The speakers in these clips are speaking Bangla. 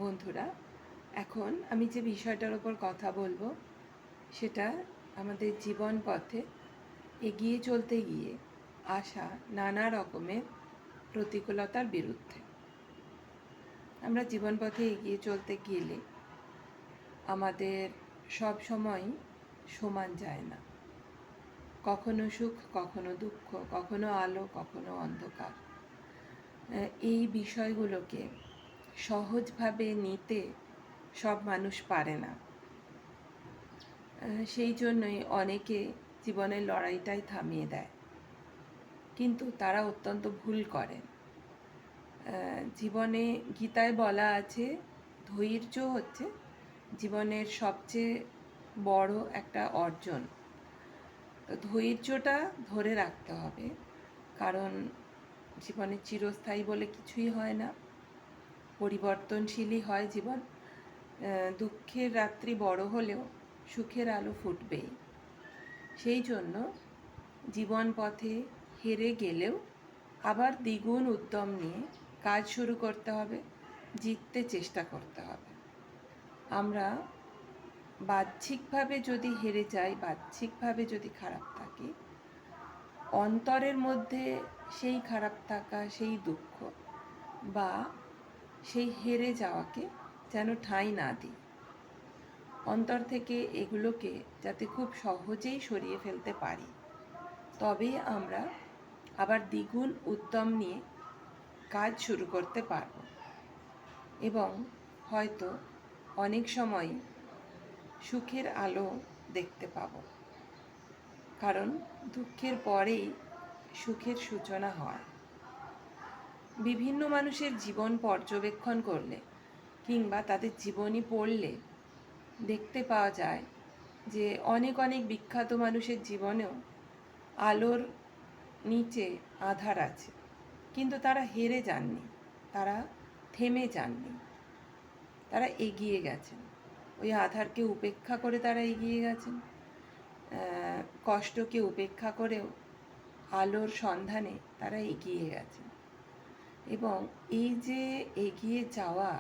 বন্ধুরা, এখন আমি যে বিষয়টার ওপর কথা বলবো সেটা আমাদের জীবন পথে এগিয়ে চলতে গিয়ে আসা নানা রকমের প্রতিকূলতার বিরুদ্ধে। আমরা জীবন পথে এগিয়ে চলতে গেলে আমাদের সব সময় সমান যায় না। কখনো সুখ, কখনো দুঃখ, কখনো আলো, কখনো অন্ধকার। এই বিষয়গুলোকে সহজভাবে নিতে সব মানুষ পারে না। সেই জন্যই অনেকে জীবনের লড়াইটাই থামিয়ে দেয়, কিন্তু তারা অত্যন্ত ভুল করে। জীবনে গীতায় বলা আছে, ধৈর্য হচ্ছে জীবনের সবচেয়ে বড় একটা অর্জন। তো ধৈর্যটা ধরে রাখতে হবে, কারণ জীবনে চিরস্থায়ী বলে কিছুই হয় না, পরিবর্তনশীলই হয় জীবন। দুঃখের রাত্রি বড় হলেও সুখের আলো ফুটবেই। সেই জন্য জীবন পথে হেরে গেলেও আবার দ্বিগুণ উদ্যম নিয়ে কাজ শুরু করতে হবে, জিততে চেষ্টা করতে হবে। আমরা বাহ্যিকভাবে যদি হেরে যাই, বাহ্যিকভাবে যদি খারাপ থাকি, অন্তরের মধ্যে সেই খারাপ থাকা, সেই দুঃখ বা সেই হেরে যাওয়াকে যেন ঠাঁই না দিই। অন্তর থেকে এগুলোকে যাতে খুব সহজেই সরিয়ে ফেলতে পারি, তবেই আমরা আবার দ্বিগুণ উদ্যম নিয়ে কাজ শুরু করতে পারব এবং হয়তো অনেক সময় সুখের আলো দেখতে পাব, কারণ দুঃখের পরেই সুখের সূচনা হয়। বিভিন্ন মানুষের জীবন পর্যবেক্ষণ করলে কিংবা তাদের জীবনী পড়লে দেখতে পাওয়া যায় যে অনেক অনেক বিখ্যাত মানুষের জীবনেও আলোর নিচে আঁধার আছে, কিন্তু তারা হেরে যাননি, তারা থেমে যাননি, তারা এগিয়ে গেছেন। ওই আঁধারকে উপেক্ষা করে তারা এগিয়ে গেছেন, কষ্টকে উপেক্ষা করেও আলোর সন্ধানে তারা এগিয়ে গেছেন। এবং এই যে এগিয়ে যাওয়া,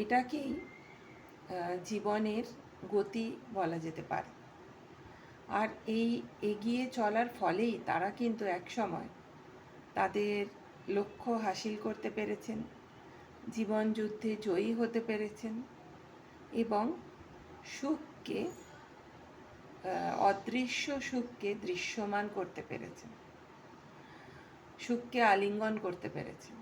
এটাকেই জীবনের গতি বলা যেতে পারে। আর এই এগিয়ে চলার ফলেই তারা কিন্তু একসময় তাদের লক্ষ্য হাসিল করতে পেরেছেন, জীবন যুদ্ধে জয়ী হতে পেরেছেন এবং সুখকে, অদৃশ্য সুখকে দৃশ্যমান করতে পেরেছেন, সুখকে আলিঙ্গন করতে পেরেছেন।